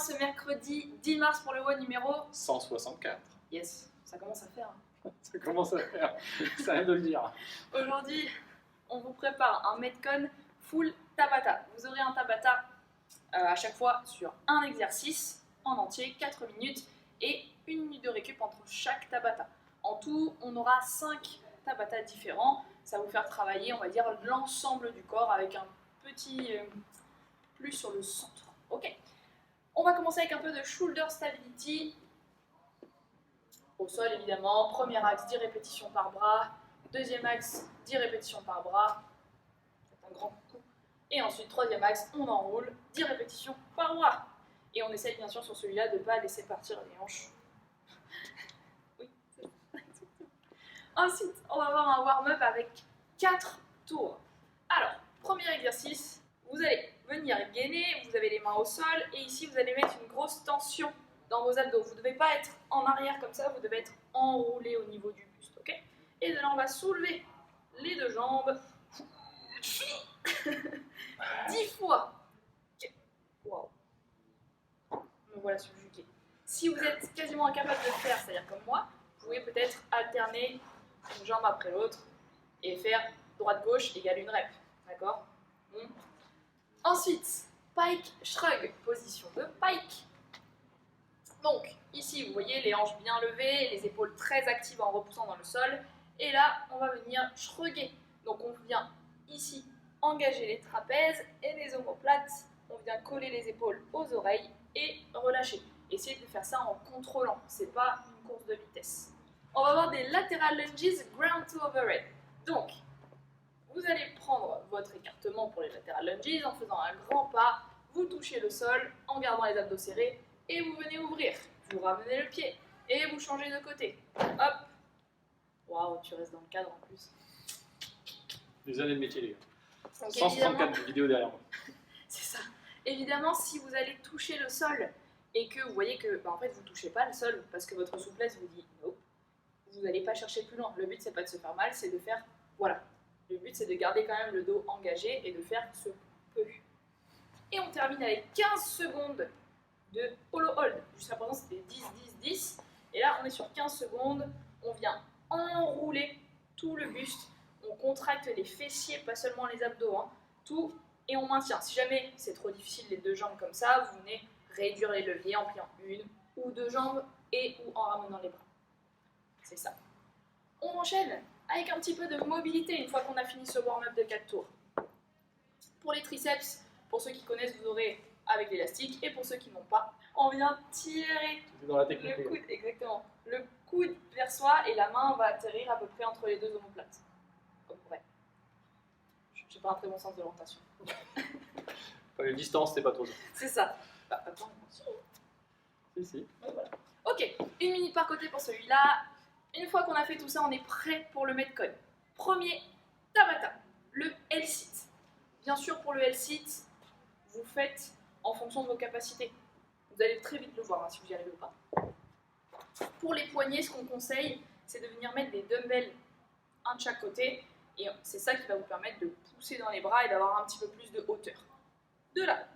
ce mercredi 10 mars pour le WOD numéro 164. Yes, ça commence à faire. Ça commence à faire, ça vient de le dire. Aujourd'hui, on vous prépare un Metcon full Tabata. Vous aurez un Tabata à chaque fois sur un exercice en entier, 4 minutes et 1 minute de récup entre chaque Tabata. En tout, on aura 5 Tabata différents. Ça va vous faire travailler, on va dire, l'ensemble du corps avec un petit plus sur le centre. Ok. On va commencer avec un peu de shoulder stability. Au sol, évidemment. Premier axe, 10 répétitions par bras. Deuxième axe, 10 répétitions par bras. Faites un grand coup. Et ensuite, troisième axe, on enroule, 10 répétitions par bras. Et on essaye bien sûr sur celui-là de ne pas laisser partir les hanches. Oui, c'est ça. Ensuite, on va avoir un warm-up avec 4 tours. Alors, premier exercice, vous allez venir gainer, vous avez les mains au sol, et ici vous allez mettre une grosse tension dans vos abdos. Vous ne devez pas être en arrière comme ça, vous devez être enroulé au niveau du buste, ok? Et de là, on va soulever les deux jambes 10 fois. Okay. Wow. Me voilà subjugué. Si vous êtes quasiment incapable de le faire, c'est-à-dire comme moi, vous pouvez peut-être alterner une jambe après l'autre et faire droite-gauche égale une rep. D'accord? Ensuite, pike shrug, position de pike. Donc, ici, vous voyez les hanches bien levées, les épaules très actives en repoussant dans le sol. Et là, on va venir shrugger. Donc, on vient ici engager les trapèzes et les omoplates. On vient coller les épaules aux oreilles et relâcher. Essayez de faire ça en contrôlant. C'est pas une course de vitesse. On va avoir des lateral lunges, ground to overhead. Donc, vous allez prendre votre écartement pour les lateral lunges en faisant un grand pas. Vous touchez le sol en gardant les abdos serrés et vous venez ouvrir. Vous ramenez le pied et vous changez de côté. Hop. Waouh, tu restes dans le cadre en plus. Des années de métier, les gars. Donc, 164 vidéos derrière moi. C'est ça. Évidemment, si vous allez toucher le sol et que vous voyez que en fait vous ne touchez pas le sol parce que votre souplesse vous dit non, vous n'allez pas chercher plus loin. Le but, c'est pas de se faire mal, c'est de faire voilà. Le but, c'est de garder quand même le dos engagé et de faire ce peu. Et on termine avec 15 secondes de hollow hold. Jusqu'à présent, c'était 10, 10, 10. Et là, on est sur 15 secondes. On vient enrouler tout le buste. On contracte les fessiers, pas seulement les abdos. Hein. Tout. Et on maintient. Si jamais c'est trop difficile, les deux jambes comme ça, vous venez réduire les leviers en pliant une ou deux jambes et ou en ramenant les bras. C'est ça. On enchaîne avec un petit peu de mobilité une fois qu'on a fini ce warm-up de 4 tours. Pour les triceps, pour ceux qui connaissent, vous aurez avec l'élastique, et pour ceux qui n'ont pas, on vient tirer Dans la technique, le coude, exactement, le coude vers soi et la main va atterrir à peu près entre les deux omoplates. Comme vrai. J'ai pas un très bon sens de l'orientation. Les distances, c'est pas trop ça. C'est ça. Bah, attends, Si. voilà. Ok, 1 minute par côté pour celui-là. Une fois qu'on a fait tout ça, on est prêt pour le Metcon. Premier Tabata, le L-sit. Bien sûr, pour le L-sit, vous faites en fonction de vos capacités. Vous allez très vite le voir hein, si vous y arrivez ou pas. Pour les poignets, ce qu'on conseille, c'est de venir mettre des dumbbells un de chaque côté. Et c'est ça qui va vous permettre de pousser dans les bras et d'avoir un petit peu plus de hauteur. De là,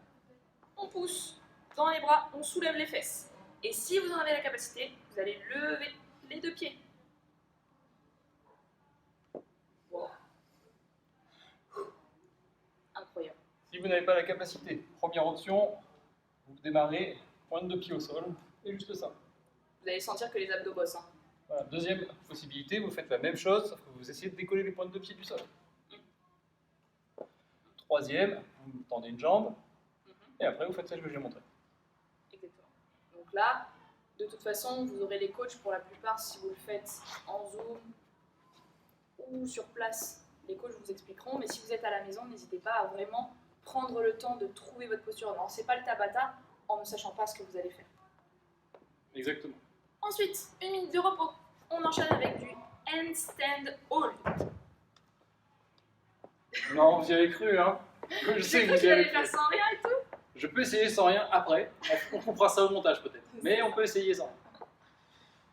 on pousse dans les bras, on soulève les fesses. Et si vous en avez la capacité, vous allez lever les deux pieds. Wow. Incroyable. Si vous n'avez pas la capacité, première option, vous démarrez, pointe de pied au sol, et juste ça. Vous allez sentir que les abdos bossent. Hein. Voilà. Deuxième possibilité, vous faites la même chose, sauf que vous essayez de décoller les pointes de pied du sol. Troisième, vous tendez une jambe, et après vous faites celle que j'ai montrée. Exactement. Donc là, de toute façon, vous aurez les coachs pour la plupart si vous le faites en Zoom ou sur place. Les coachs vous expliqueront, mais si vous êtes à la maison, n'hésitez pas à vraiment prendre le temps de trouver votre posture. Ne lancez pas le Tabata en ne sachant pas ce que vous allez faire. Exactement. Ensuite, 1 minute de repos. On enchaîne avec du handstand hold. Non, vous y avez cru, hein. Je sais que J'ai cru vous y qu'il avez allait faire cru. sans rien et tout. Je peux essayer sans rien après. On coupera ça au montage peut-être. Mais on peut essayer sans.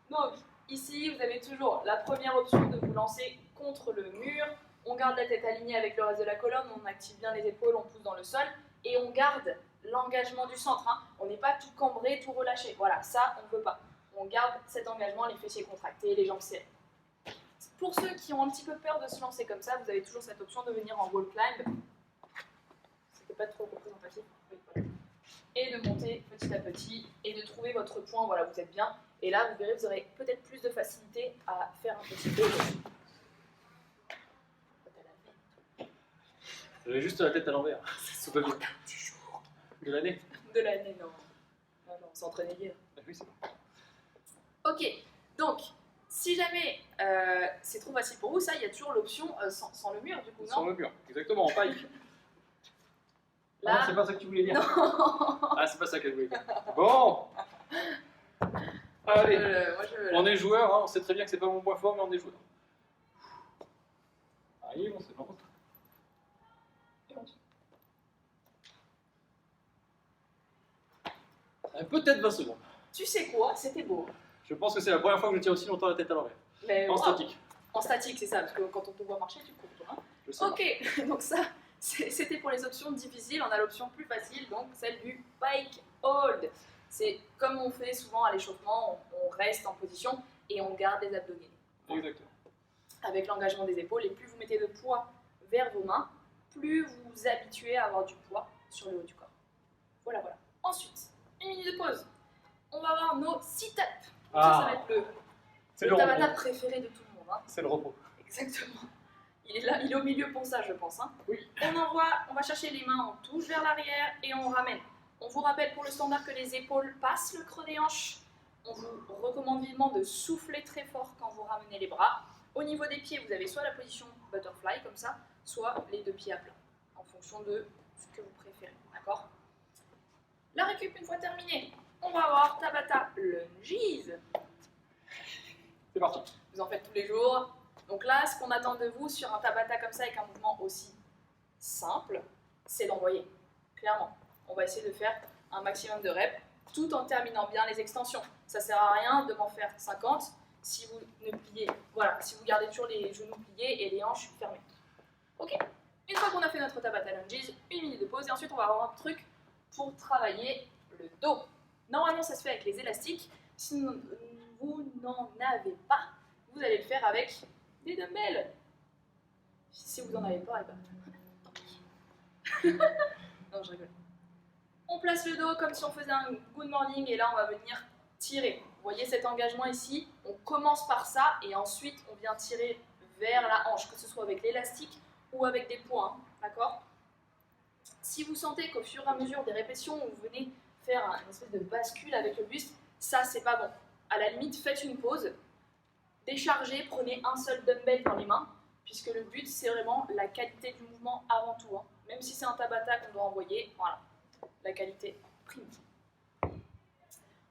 Donc, ici, vous avez toujours la première option de vous lancer contre le mur. On garde la tête alignée avec le reste de la colonne, on active bien les épaules, on pousse dans le sol. Et on garde l'engagement du centre. Hein. On n'est pas tout cambré, tout relâché. Voilà, ça, on ne veut pas. On garde cet engagement, les fessiers contractés, les jambes serrées. Pour ceux qui ont un petit peu peur de se lancer comme ça, vous avez toujours cette option de venir en wall climb. C'était pas trop représentatif. Oui, voilà. Et de monter petit à petit et de trouver votre point. Voilà, vous êtes bien. Et là, vous verrez, vous aurez peut-être plus de facilité à faire un petit peu. J'avais juste la tête à l'envers. C'est pas bien. Du jour. De l'année. De l'année, non. Non, on s'entraînait hier. Oui, c'est bon. Ok, donc, si jamais c'est trop facile pour vous, ça, il y a toujours l'option sans le mur, du coup, non? Sans le mur, exactement, en paille. Là... Ah, c'est pas ça que tu voulais dire. Non. Ah, c'est pas ça qu'elle voulait dire. Bon. Allez, Moi, on est joueurs, hein. On sait très bien que c'est pas mon point fort, mais on est joueurs. Allez, on se lance. Peut-être 20 secondes. Tu sais quoi? C'était beau. Je pense que c'est la première fois que je tiens aussi longtemps la tête à l'envers. Mais, En statique. En statique, c'est ça, parce que quand on te voit marcher, tu cours. Hein. Je sais. Ok, donc ça, c'était pour les options difficiles. On a l'option plus facile, donc celle du bike hold. C'est comme on fait souvent à l'échauffement, on reste en position et on garde les abdominaux. Exactement. Avec l'engagement des épaules, et plus vous mettez de poids vers vos mains, plus vous vous habituez à avoir du poids sur le haut du corps. Voilà, voilà. Ensuite, une minute de pause. On va avoir nos sit-ups. Ça va être le Tabata préféré de tout le monde. Hein. C'est le repos. Exactement. Il est là, il est au milieu pour ça, je pense. Hein. Oui. On va chercher les mains, on touche vers l'arrière et on ramène. On vous rappelle pour le standard que les épaules passent le creux des hanches. On vous recommande vivement de souffler très fort quand vous ramenez les bras. Au niveau des pieds, vous avez soit la position butterfly, comme ça, soit les deux pieds à plat, en fonction de ce que vous préférez. D'accord ? La récup, une fois terminée, on va avoir Tabata lunges. C'est parti. Vous en faites tous les jours. Donc là, ce qu'on attend de vous sur un Tabata comme ça, avec un mouvement aussi simple, c'est d'envoyer. Clairement, on va essayer de faire un maximum de reps, tout en terminant bien les extensions. Ça sert à rien de m'en faire 50 si vous ne pliez, voilà, si vous gardez toujours les genoux pliés et les hanches fermées. Ok. Une fois qu'on a fait notre Tabata lunges, une minute de pause et ensuite on va avoir un truc pour travailler le dos. Normalement, ça se fait avec les élastiques. Si vous n'en avez pas, vous allez le faire avec des dumbbells. Si vous n'en avez pas, eh ben, tant pis. Non, je rigole. On place le dos comme si on faisait un good morning et là, on va venir tirer. Vous voyez cet engagement ici? On commence par ça et ensuite, on vient tirer vers la hanche, que ce soit avec l'élastique ou avec des points. D'accord? Si vous sentez qu'au fur et à mesure des répétitions, vous venez faire une espèce de bascule avec le buste, ça, c'est pas bon. À la limite, faites une pause, déchargez, prenez un seul dumbbell dans les mains, puisque le but, c'est vraiment la qualité du mouvement avant tout. Hein. Même si c'est un Tabata qu'on doit envoyer, voilà, la qualité prime.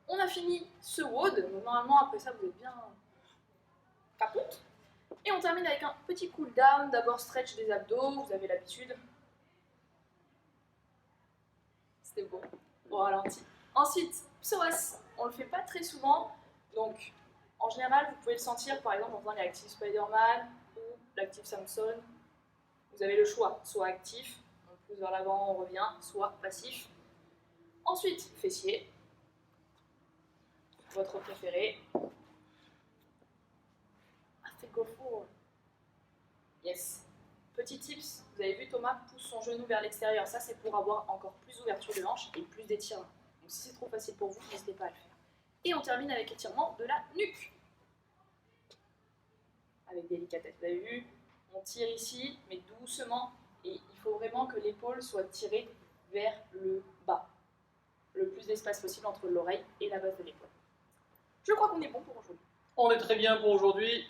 On a fini ce WOD, donc normalement, après ça, vous êtes bien capote. Et on termine avec un petit cool down, d'abord stretch des abdos, vous avez l'habitude. C'était beau, au ralenti. Ensuite, psoas, on le fait pas très souvent, donc en général, vous pouvez le sentir par exemple en faisant l'active Spider-Man ou l'active Samson. Vous avez le choix, soit actif, on pousse vers l'avant, on revient, soit passif. Ensuite, fessier, votre préféré. Ah, fait go forward. Yes. Petit tips, vous avez vu Thomas pousse son genou vers l'extérieur. Ça, c'est pour avoir encore plus d'ouverture de hanche et plus d'étirement. Donc si c'est trop facile pour vous, n'hésitez pas à le faire. Et on termine avec l'étirement de la nuque. Avec délicatesse. Vous avez vu, on tire ici, mais doucement. Et il faut vraiment que l'épaule soit tirée vers le bas. Le plus d'espace possible entre l'oreille et la base de l'épaule. Je crois qu'on est bon pour aujourd'hui. On est très bien pour aujourd'hui.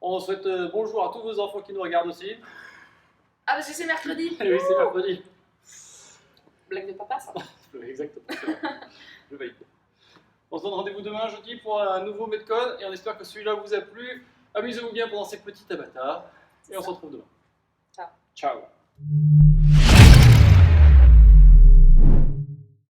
On souhaite bonjour à tous vos enfants qui nous regardent aussi. Ah, parce que c'est mercredi. Oui, c'est mercredi. Blague de papa, ça. Exactement. Je valide. On se donne rendez-vous demain, jeudi, pour un nouveau Metcon. Et on espère que celui-là vous a plu. Amusez-vous bien pendant ces petits Tabata. Et on se retrouve demain. Ciao. Ciao.